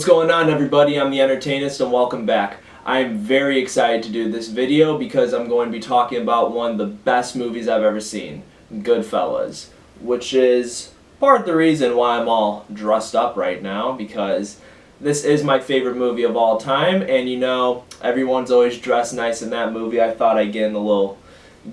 What's going on, everybody? I'm the Entertainist and welcome back. I'm very excited to do this video because I'm going to be talking about one of the best movies I've ever seen, GoodFellas, which is part of the reason why I'm all dressed up right now, because this is my favorite movie of all time, and you know, everyone's always dressed nice in that movie. I thought I'd get in a little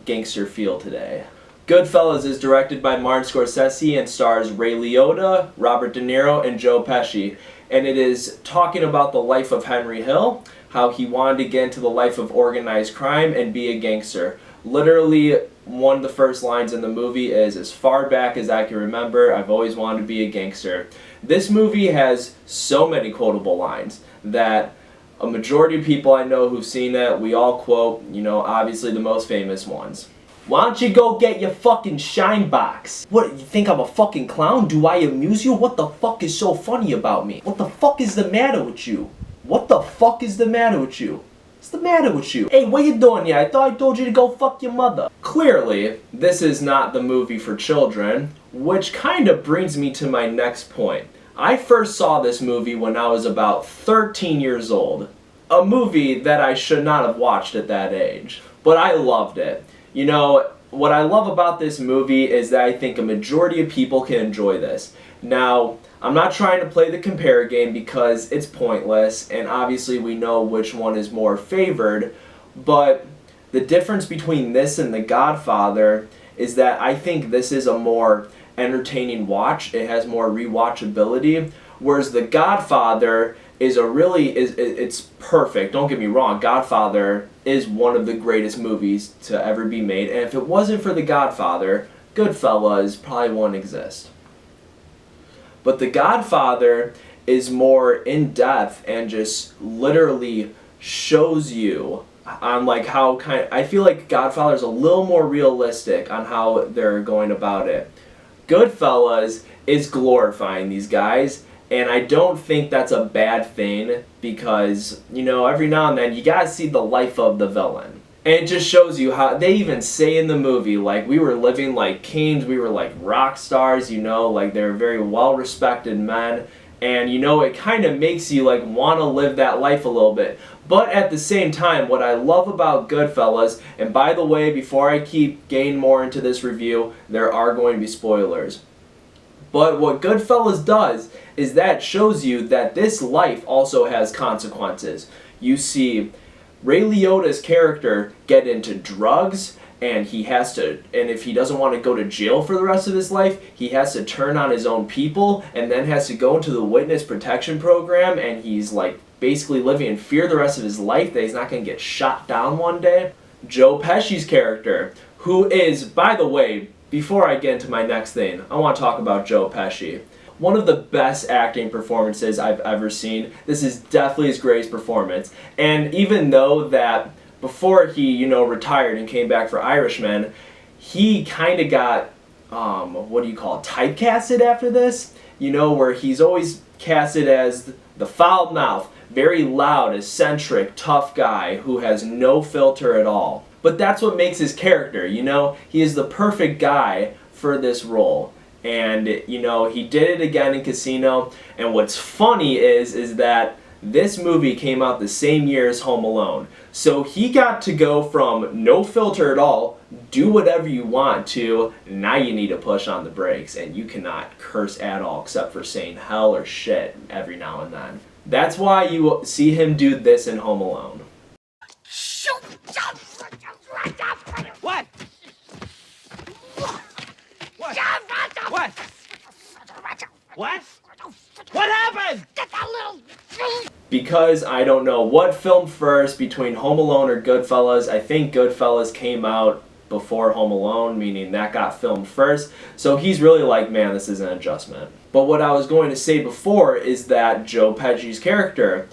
gangster feel today. GoodFellas is directed by Martin Scorsese and stars Ray Liotta, Robert De Niro, and Joe Pesci. And it is talking about the life of Henry Hill, how he wanted to get into the life of organized crime and be a gangster. Literally, one of the first lines in the movie is, "As far back as I can remember, I've always wanted to be a gangster." This movie has so many quotable lines that a majority of people I know who've seen it, we all quote, you know, obviously the most famous ones. "Why don't you go get your fucking shine box? What, you think I'm a fucking clown? Do I amuse you? What the fuck is so funny about me? What the fuck is the matter with you? What the fuck is the matter with you? What's the matter with you? Hey, what you doing here? I thought I told you to go fuck your mother." Clearly, this is not the movie for children, which kind of brings me to my next point. I first saw this movie when I was about 13 years old. A movie that I should not have watched at that age. But I loved it. You know, what I love about this movie is that I think a majority of people can enjoy this. Now, I'm not trying to play the compare game because it's pointless, and obviously we know which one is more favored, but the difference between this and The Godfather is that I think this is a more entertaining watch. It has more rewatchability, whereas The Godfather it's perfect. Don't get me wrong, Godfather is one of the greatest movies to ever be made, and if it wasn't for The Godfather, GoodFellas probably wouldn't exist. But The Godfather is more in-depth and just literally shows you on like how I feel like Godfather is a little more realistic on how they're going about it. GoodFellas is glorifying these guys, and I don't think that's a bad thing because, you know, every now and then you gotta see the life of the villain. And it just shows you how, they even say in the movie, like, we were living like kings, we were like rock stars, you know, like they're very well-respected men. And, you know, it kind of makes you, like, want to live that life a little bit. But at the same time, what I love about GoodFellas, and by the way, before I keep getting more into this review, there are going to be spoilers. But what GoodFellas does is that shows you that this life also has consequences. You see Ray Liotta's character get into drugs, and if he doesn't want to go to jail for the rest of his life, he has to turn on his own people, and then has to go into the witness protection program, and he's like basically living in fear the rest of his life that he's not going to get shot down one day. Joe Pesci's character, who is, by the way, before I get into my next thing, I want to talk about Joe Pesci. One of the best acting performances I've ever seen. This is definitely his greatest performance. And even though that before he, you know, retired and came back for Irishman, he kind of got, typecasted after this? You know, where he's always casted as the foul mouth, very loud, eccentric, tough guy who has no filter at all. But that's what makes his character, you know? He is the perfect guy for this role. And, you know, he did it again in Casino. And what's funny is that this movie came out the same year as Home Alone. So he got to go from no filter at all, do whatever you want, to now you need to push on the brakes and you cannot curse at all except for saying hell or shit every now and then. That's why you see him do this in Home Alone. What? What? What? What? What happened? Because I don't know what filmed first between Home Alone or GoodFellas. I think GoodFellas came out before Home Alone, meaning that got filmed first. So he's really like, man, this is an adjustment. But what I was going to say before is that Joe Pesci's character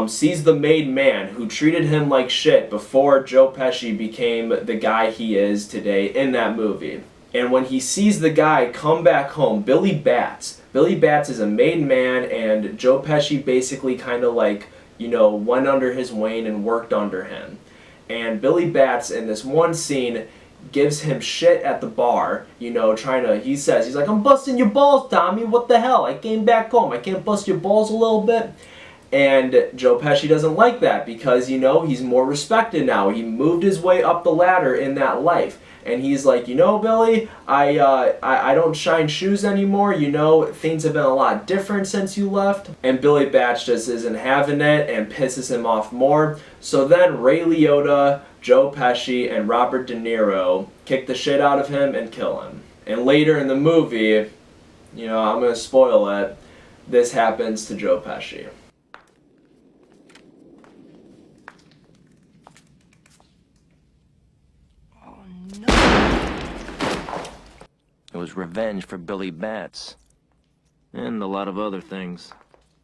sees the made man who treated him like shit before Joe Pesci became the guy he is today in that movie. And when he sees the guy come back home, Billy Batts is a made man, and Joe Pesci basically kind of like, you know, went under his wing and worked under him. And Billy Batts in this one scene gives him shit at the bar, you know, he's like, I'm busting your balls, Tommy, what the hell? I came back home, I can't bust your balls a little bit? And Joe Pesci doesn't like that because, you know, he's more respected now. He moved his way up the ladder in that life. And he's like, you know, Billy, I don't shine shoes anymore. You know, things have been a lot different since you left. And Billy Batch just isn't having it and pisses him off more. So then Ray Liotta, Joe Pesci, and Robert De Niro kick the shit out of him and kill him. And later in the movie, you know, I'm going to spoil it, this happens to Joe Pesci. It was revenge for Billy Bats. And a lot of other things.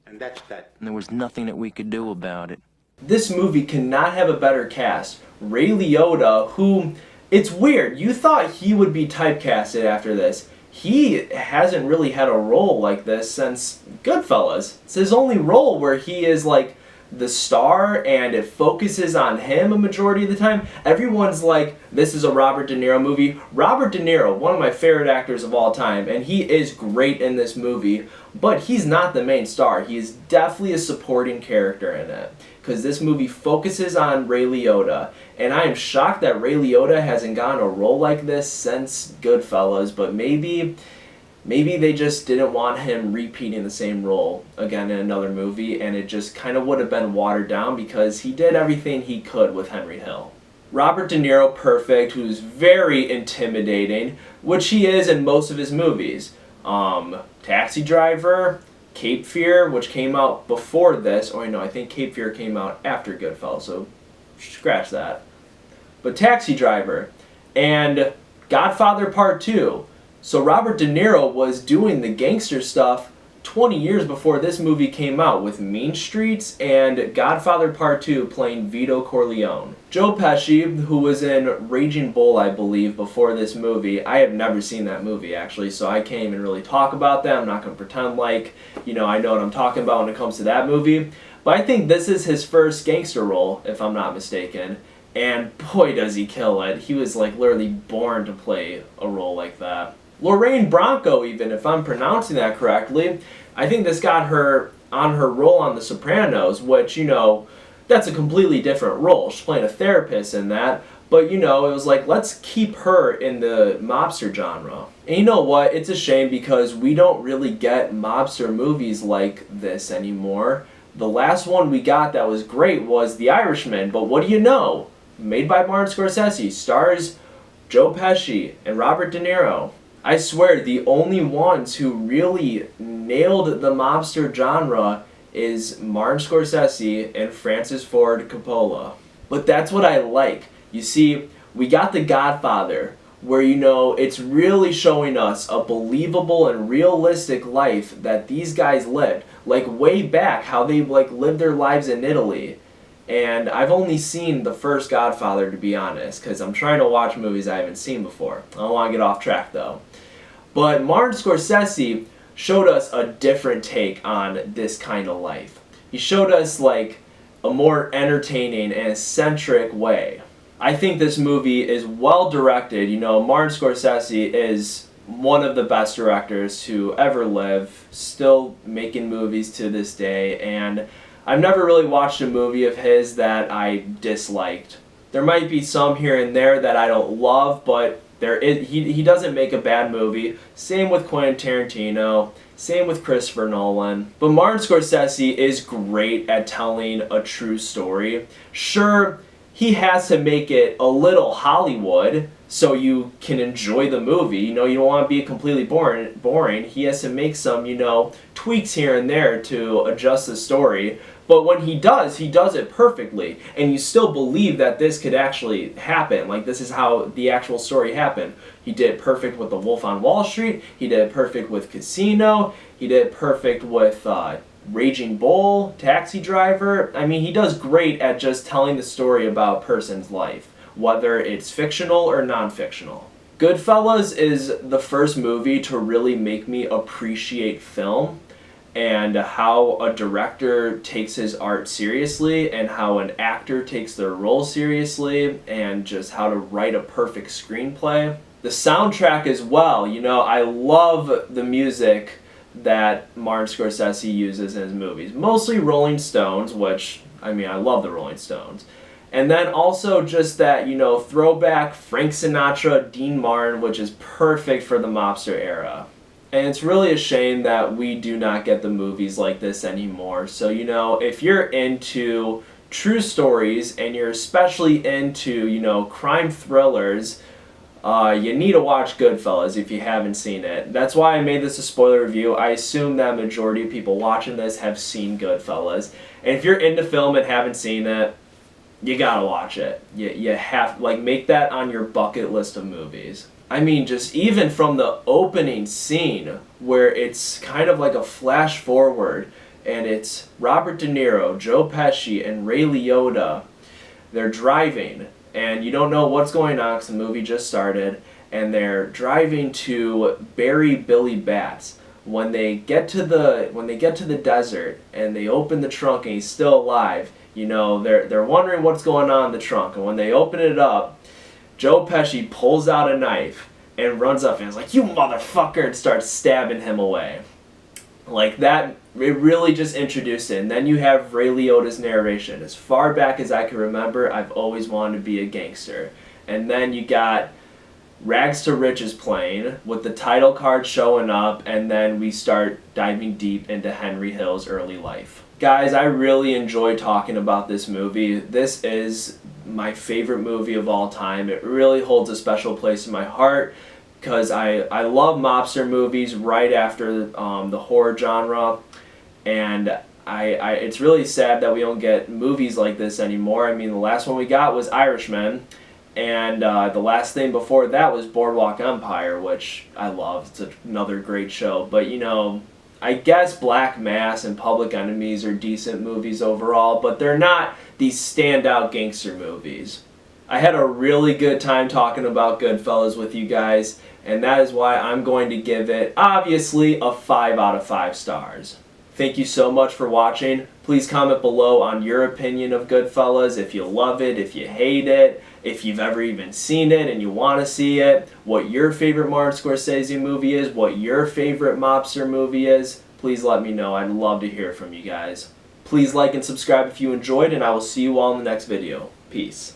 And that's that. And there was nothing that we could do about it. This movie cannot have a better cast. Ray Liotta, who, it's weird, you thought he would be typecasted after this. He hasn't really had a role like this since GoodFellas. It's his only role where he is like the star and it focuses on him a majority of the time. Everyone's like, this is a Robert De Niro movie. Robert De Niro, one of my favorite actors of all time, and he is great in this movie, but he's not the main star. He is definitely a supporting character in it, because this movie focuses on Ray Liotta, and I am shocked that Ray Liotta hasn't gotten a role like this since GoodFellas, but maybe they just didn't want him repeating the same role again in another movie, and it just kind of would have been watered down because he did everything he could with Henry Hill. Robert De Niro, perfect, who's very intimidating, which he is in most of his movies. Taxi Driver, Cape Fear, which came out before this, or no, I think Cape Fear came out after Goodfellas, so scratch that. But Taxi Driver, and Godfather Part 2. So Robert De Niro was doing the gangster stuff 20 years before this movie came out with Mean Streets and Godfather Part 2 playing Vito Corleone. Joe Pesci, who was in Raging Bull, I believe, before this movie. I have never seen that movie, actually, so I can't even really talk about that. I'm not going to pretend like, you know, I know what I'm talking about when it comes to that movie. But I think this is his first gangster role, if I'm not mistaken. And boy, does he kill it. He was like literally born to play a role like that. Lorraine Bracco, even, if I'm pronouncing that correctly, I think this got her on her role on The Sopranos, which, you know, that's a completely different role. She's playing a therapist in that, but, you know, it was like, let's keep her in the mobster genre. And you know what? It's a shame because we don't really get mobster movies like this anymore. The last one we got that was great was The Irishman, but what do you know? Made by Martin Scorsese, stars Joe Pesci and Robert De Niro. I swear, the only ones who really nailed the mobster genre is Martin Scorsese and Francis Ford Coppola. But that's what I like. You see, we got The Godfather, where, you know, it's really showing us a believable and realistic life that these guys lived. Like, way back, how they, like, lived their lives in Italy. And I've only seen the first Godfather, to be honest, because I'm trying to watch movies I haven't seen before. I don't want to get off track, though. But Martin Scorsese showed us a different take on this kind of life. He showed us, like, a more entertaining and eccentric way. I think this movie is well directed. You know, Martin Scorsese is one of the best directors to ever live, still making movies to this day, and I've never really watched a movie of his that I disliked. There might be some here and there that I don't love, but he doesn't make a bad movie. Same with Quentin Tarantino, same with Christopher Nolan. But Martin Scorsese is great at telling a true story. Sure, he has to make it a little Hollywood so you can enjoy the movie. You know, you don't want to be completely boring. He has to make some, you know, tweaks here and there to adjust the story. But when he does it perfectly. And you still believe that this could actually happen. Like, this is how the actual story happened. He did it perfect with The Wolf on Wall Street. He did it perfect with Casino. He did it perfect with Raging Bull, Taxi Driver. I mean, he does great at just telling the story about a person's life, whether it's fictional or non-fictional. Goodfellas is the first movie to really make me appreciate film. and how a director takes his art seriously and how an actor takes their role seriously and just how to write a perfect screenplay. The soundtrack as well, you know, I love the music that Martin Scorsese uses in his movies. Mostly Rolling Stones, which, I mean, I love the Rolling Stones. And then also just that, you know, throwback Frank Sinatra, Dean Martin, which is perfect for the mobster era. And it's really a shame that we do not get the movies like this anymore. So, you know, if you're into true stories and you're especially into, you know, crime thrillers, you need to watch GoodFellas if you haven't seen it. That's why I made this a spoiler review. I assume that majority of people watching this have seen GoodFellas. And if you're into film and haven't seen it, you gotta watch it. You have, like, make that on your bucket list of movies. I mean, just even from the opening scene where it's kind of like a flash forward and it's Robert De Niro, Joe Pesci, and Ray Liotta. They're driving and you don't know what's going on because the movie just started, and they're driving to bury Billy Bats. When they get to the desert and they open the trunk and he's still alive, you know, they're wondering what's going on in the trunk, and when they open it up, Joe Pesci pulls out a knife and runs up and is like, "You motherfucker," and starts stabbing him away. Like that, it really just introduced it. And then you have Ray Liotta's narration. As far back as I can remember, I've always wanted to be a gangster. And then you got Rags to Riches playing with the title card showing up, and then we start diving deep into Henry Hill's early life. Guys, I really enjoy talking about this movie. This is my favorite movie of all time. It really holds a special place in my heart because I love mobster movies right after the horror genre, and it's really sad that we don't get movies like this anymore. I mean, the last one we got was Irishman, and the last thing before that was Boardwalk Empire, which I love. It's another great show. But, you know, I guess Black Mass and Public Enemies are decent movies overall, but they're not these standout gangster movies. I had a really good time talking about GoodFellas with you guys, and that is why I'm going to give it, obviously, a 5 out of 5 stars. Thank you so much for watching. Please comment below on your opinion of GoodFellas, if you love it, if you hate it, if you've ever even seen it and you want to see it, what your favorite Martin Scorsese movie is, what your favorite mobster movie is. Please let me know. I'd love to hear from you guys. Please like and subscribe if you enjoyed, and I will see you all in the next video. Peace.